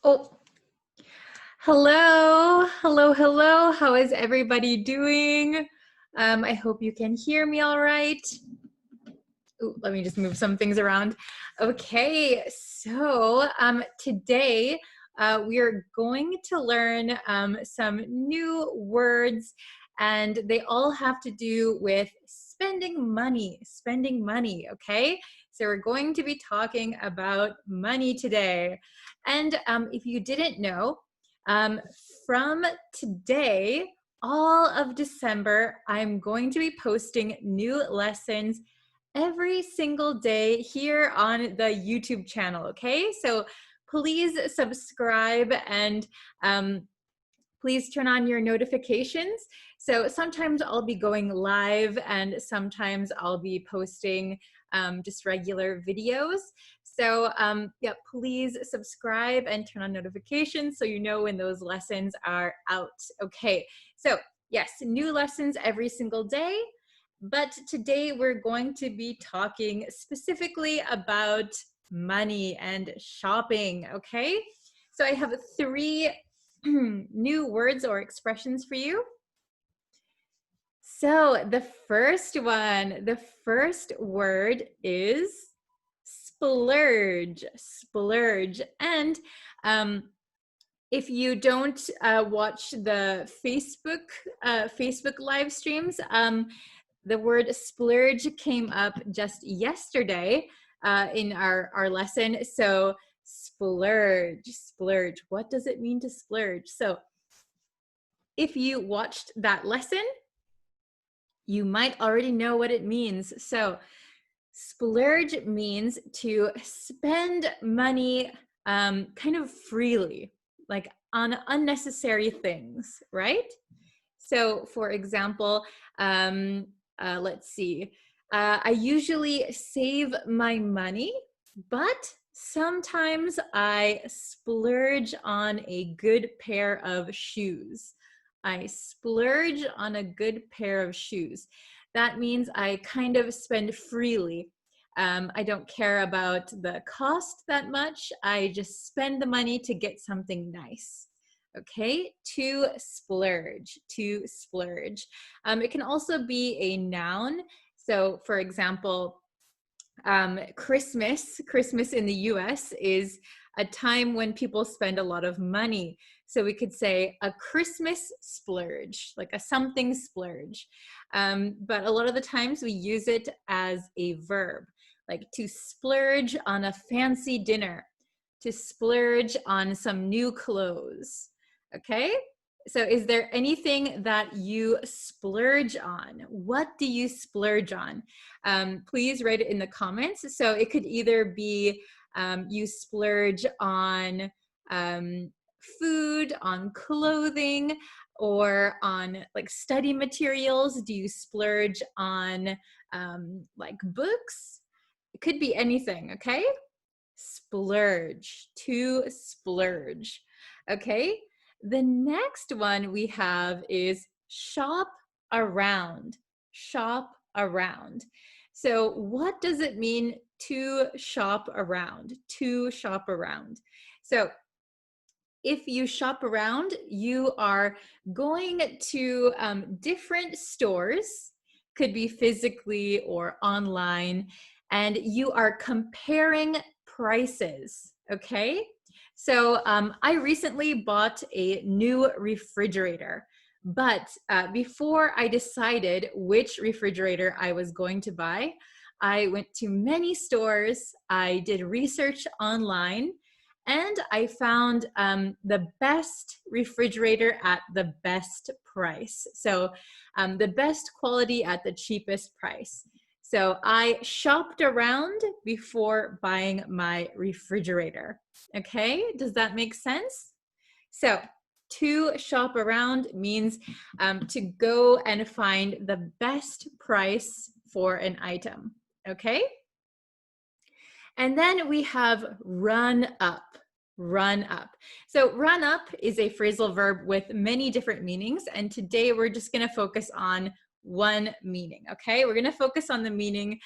Oh, hello. How is everybody doing? I hope you can hear me all right. Ooh, let me just move some things around. Okay, so today we are going to learn some new words, and they all have to do with spending money, okay? So we're going to be talking about money today. And if you didn't know, um, from today, all of December, I'm going to be posting new lessons every single day here on the YouTube channel, okay? So please subscribe and please turn on your notifications. So sometimes I'll be going live and sometimes I'll be posting just regular videos. So yeah, please subscribe and turn on notifications so you know when those lessons are out. Okay, so yes, new lessons every single day. But today we're going to be talking specifically about money and shopping, okay? So I have three new words or expressions for you. So the first word is splurge, splurge. And if you don't watch the Facebook live streams, the word splurge came up just yesterday in our lesson. So splurge. What does it mean to splurge? So if you watched that lesson, you might already know what it means. So splurge means to spend money kind of freely, like on unnecessary things, right? So for example, let's see, I usually save my money, but sometimes I splurge on a good pair of shoes. I splurge on a good pair of shoes. That means I kind of spend freely. I don't care about the cost that much. I just spend the money to get something nice. Okay, to splurge, to splurge. It can also be a noun. So for example, Christmas in the US is a time when people spend a lot of money. So we could say a Christmas splurge, like a something splurge. But a lot of the times we use it as a verb, like to splurge on a fancy dinner, to splurge on some new clothes. Okay? So is there anything that you splurge on? What do you splurge on? Please write it in the comments. So it could either be you splurge on food, on clothing, or on like study materials. Do you splurge on like books? It could be anything, okay? Splurge, to splurge, okay? The next one we have is shop around, shop around. So what does it mean to shop around, to shop around? So if you shop around, you are going to different stores, could be physically or online, and you are comparing prices, okay? So I recently bought a new refrigerator, but before I decided which refrigerator I was going to buy, I went to many stores, I did research online, and I found the best refrigerator at the best price. So the best quality at the cheapest price. So I shopped around before buying my refrigerator. Okay, does that make sense? So to shop around means to go and find the best price for an item. Okay? And then we have run up, run up. So run up is a phrasal verb with many different meanings. And today we're just gonna focus on one meaning, okay? We're gonna focus on the meaning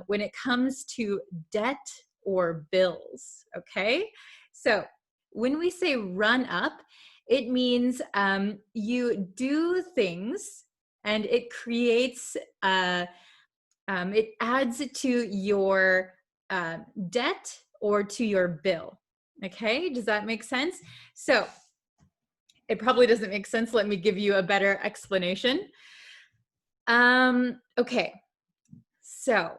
when it comes to debt or bills, okay? So when we say run up, it means you do things and it creates, it adds to your debt or to your bill. Okay, does that make sense? So it probably doesn't make sense. Let me give you a better explanation. Okay, so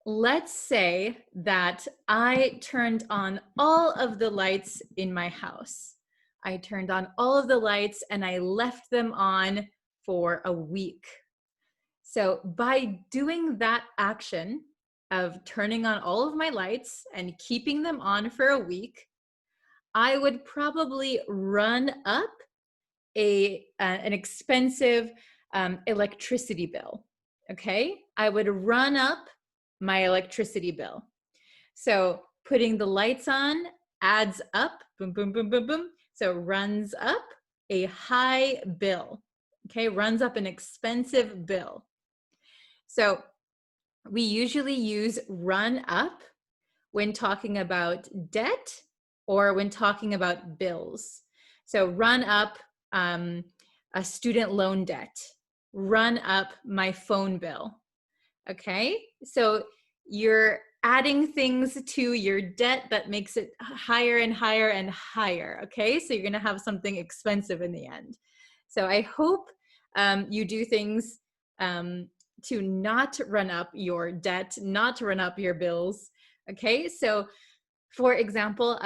let's say that I turned on all of the lights in my house. I turned on all of the lights and I left them on for a week. So by doing that action of turning on all of my lights and keeping them on for a week, I would probably run up an expensive electricity bill. Okay, I would run up my electricity bill. So putting the lights on adds up, boom, boom, boom, boom, boom. So runs up a high bill. Okay, runs up an expensive bill. So we usually use run up when talking about debt or when talking about bills. So run up a student loan debt, run up my phone bill. Okay, so you're adding things to your debt that makes it higher and higher and higher. Okay, so you're gonna have something expensive in the end. So I hope you do things to not run up your debt, not to run up your bills. Okay, so for example,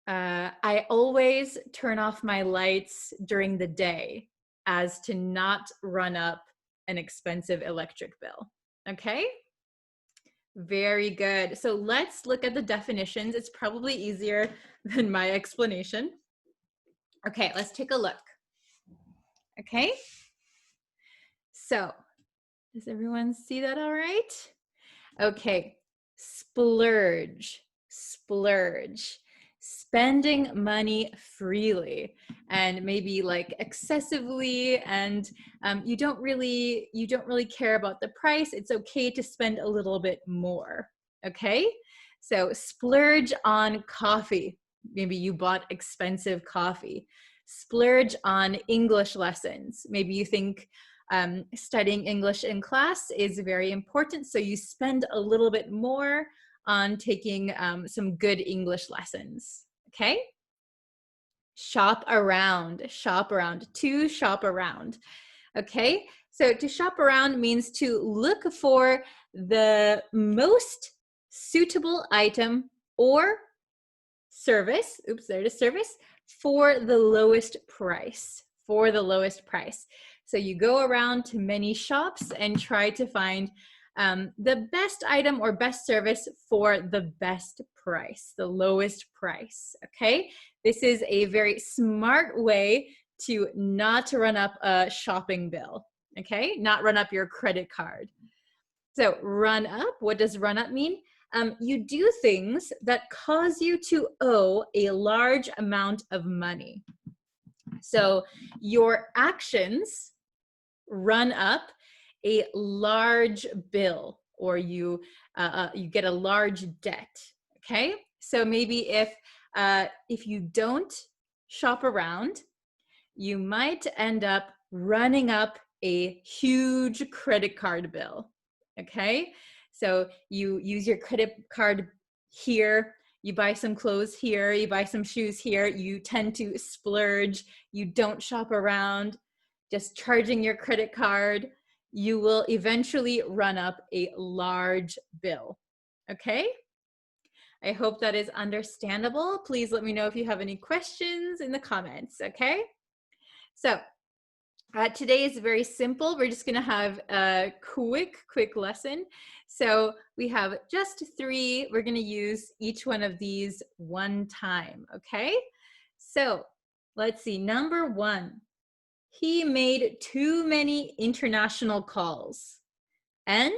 I always turn off my lights during the day as to not run up an expensive electric bill. Okay, very good. So let's look at the definitions. It's probably easier than my explanation. Okay, let's take a look. Okay, so does everyone see that all right? Okay, splurge, splurge, spending money freely and maybe like excessively, and you don't really care about the price. It's okay to spend a little bit more. Okay, so splurge on coffee. Maybe you bought expensive coffee. Splurge on English lessons. Maybe you think studying English in class is very important, so you spend a little bit more on taking some good English lessons. Okay, shop around, to shop around. Okay, so to shop around means to look for the most suitable item or service, oops, there it is, service, for the lowest price, for the lowest price. So you go around to many shops and try to find the best item or best service for the best price, the lowest price, okay? This is a very smart way to not to run up a shopping bill, okay? Not run up your credit card. So run up, what does run up mean? You do things that cause you to owe a large amount of money. So your actions run up a large bill, or you get a large debt. Okay, so maybe if you don't shop around, you might end up running up a huge credit card bill. Okay, so you use your credit card here, you buy some clothes here, you buy some shoes here, you tend to splurge, you don't shop around, just charging your credit card, you will eventually run up a large bill. Okay, I hope that is understandable. Please let me know if you have any questions in the comments. Okay, so today is very simple. We're just going to have a quick lesson. So we have just 3. We're going to use each one of these one time. Okay, so let's see. Number 1, he made too many international calls and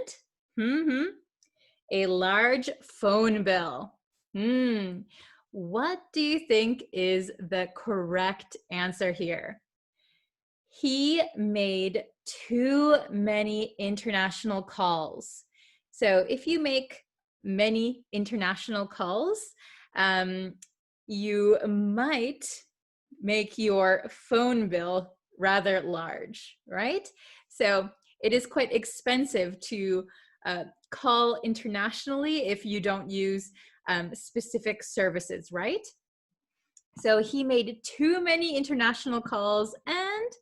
a large phone bill. What do you think is the correct answer here? He made too many international calls. So if you make many international calls, you might make your phone bill rather large, right? So it is quite expensive to call internationally if you don't use specific services, right? So he made too many international calls and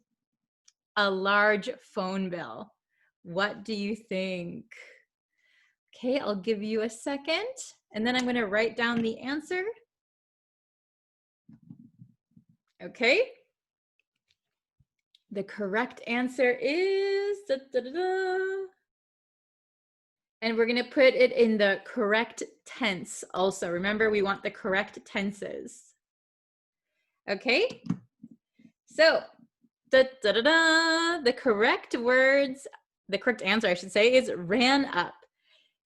a large phone bill. What do you think? Okay, I'll give you a second, and then I'm going to write down the answer. Okay. The correct answer is, and we're going to put it in the correct tense also. Remember, we want the correct tenses. Okay. So, the correct words, the correct answer, I should say, is ran up.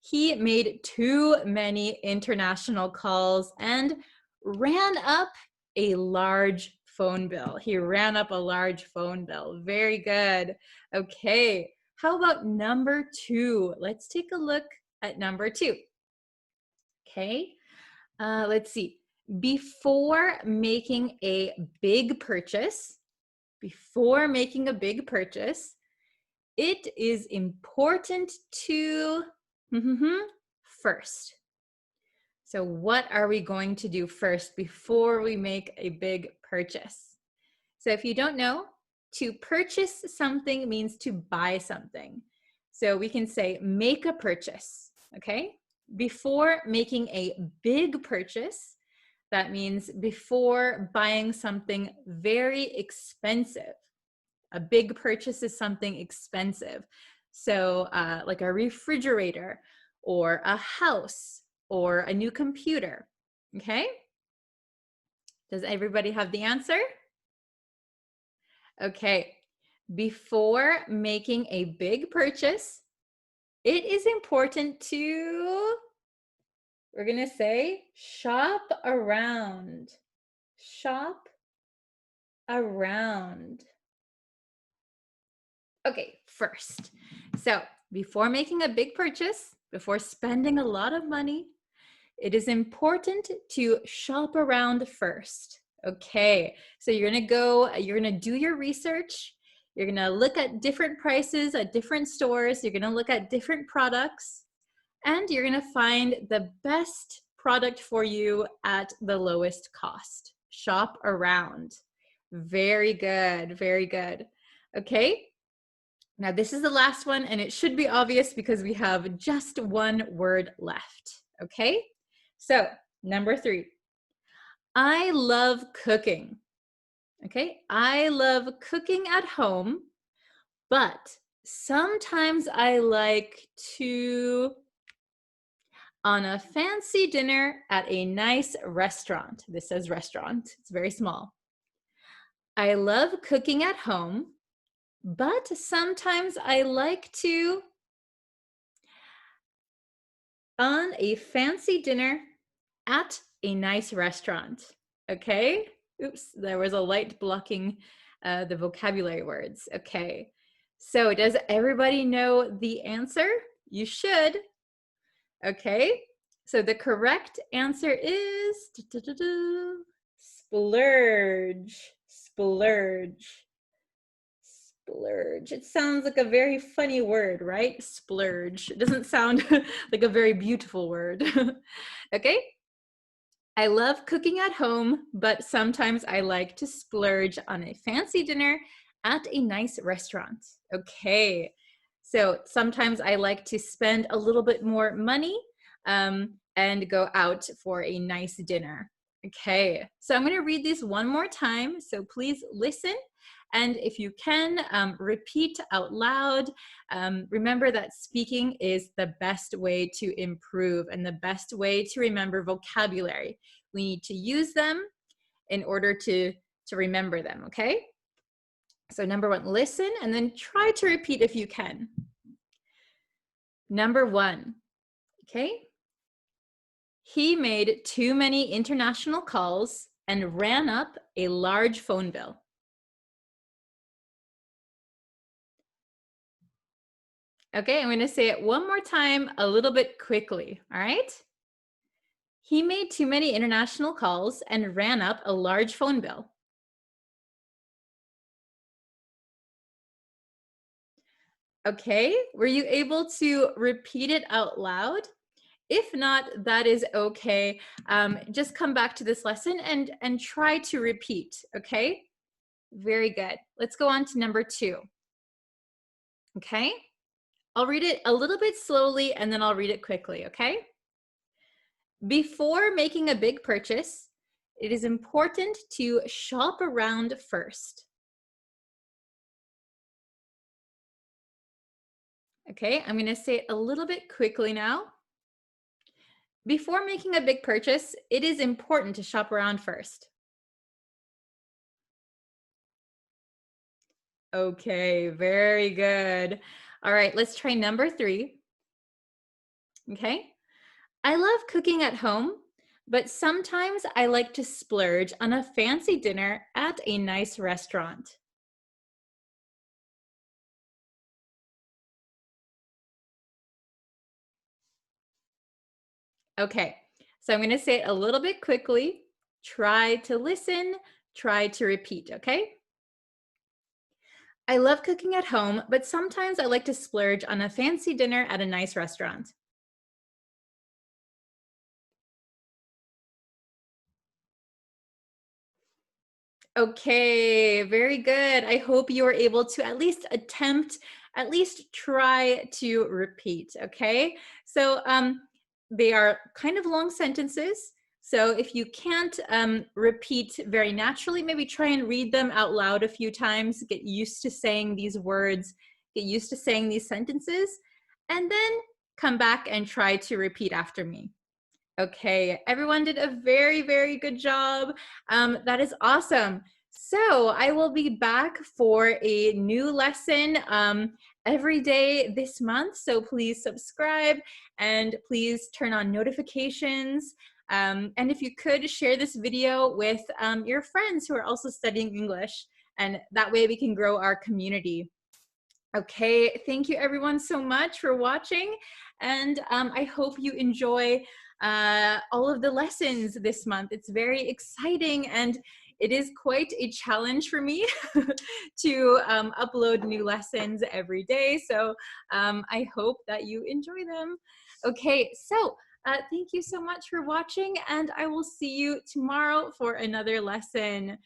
He made too many international calls and ran up a large phone bill. He ran up a large phone bill. Very good. Okay. How about number 2? Let's take a look at number 2. Okay. Let's see. Before making a big purchase, it is important to first. So what are we going to do first before we make a big purchase? So if you don't know, to purchase something means to buy something. So we can say make a purchase, okay? Before making a big purchase, that means before buying something very expensive. A big purchase is something expensive. So like a refrigerator or a house or a new computer, okay? Does everybody have the answer? Okay, before making a big purchase, it is important to, we're gonna say, shop around. Shop around. Okay, first. So before making a big purchase, before spending a lot of money, it is important to shop around first. Okay, so you're gonna do your research. You're gonna look at different prices at different stores. You're gonna look at different products, and you're gonna find the best product for you at the lowest cost. Shop around. Very good, very good. Okay. Now this is the last one, and it should be obvious because we have just one word left, okay? So, number 3, I love cooking, okay? I love cooking at home, but sometimes I like to on a fancy dinner at a nice restaurant. This says restaurant, it's very small. I love cooking at home, but sometimes I like to on a fancy dinner at a nice restaurant. Okay. Oops, there was a light blocking the vocabulary words. Okay. So does everybody know the answer? You should. Okay. So the correct answer is splurge. Splurge. Splurge. It sounds like a very funny word, right? Splurge. It doesn't sound like a very beautiful word. Okay. I love cooking at home, but sometimes I like to splurge on a fancy dinner at a nice restaurant. Okay. So sometimes I like to spend a little bit more money and go out for a nice dinner. Okay. So I'm going to read these one more time. So please listen. And if you can, repeat out loud. Remember that speaking is the best way to improve and the best way to remember vocabulary. We need to use them in order to remember them, okay? So number 1, listen, and then try to repeat if you can. Number 1, okay? He made too many international calls and ran up a large phone bill. Okay, I'm going to say it one more time a little bit quickly, all right? He made too many international calls and ran up a large phone bill. Okay, were you able to repeat it out loud? If not, that is okay. Just come back to this lesson and try to repeat, okay? Very good. Let's go on to number 2, okay? I'll read it a little bit slowly and then I'll read it quickly, okay? Before making a big purchase, it is important to shop around first. Okay, I'm gonna say it a little bit quickly now. Before making a big purchase, it is important to shop around first. Okay, very good. All right, let's try number 3. Okay. I love cooking at home, but sometimes I like to splurge on a fancy dinner at a nice restaurant. Okay, so I'm going to say it a little bit quickly. Try to listen, try to repeat, okay? I love cooking at home, but sometimes I like to splurge on a fancy dinner at a nice restaurant. Okay, very good. I hope you are able to at least attempt, at least try to repeat, okay? So they are kind of long sentences. So if you can't repeat very naturally, maybe try and read them out loud a few times, get used to saying these words, get used to saying these sentences, and then come back and try to repeat after me. Okay, everyone did a very, very good job. That is awesome. So I will be back for a new lesson every day this month. So please subscribe and please turn on notifications. And if you could share this video with your friends who are also studying English, and that way we can grow our community. Okay, thank you everyone so much for watching, and I hope you enjoy all of the lessons this month. It's very exciting and it is quite a challenge for me to upload new lessons every day, so I hope that you enjoy them. Okay, so thank you so much for watching, and I will see you tomorrow for another lesson.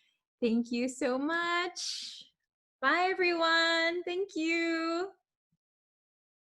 Thank you so much. Bye, everyone. Thank you.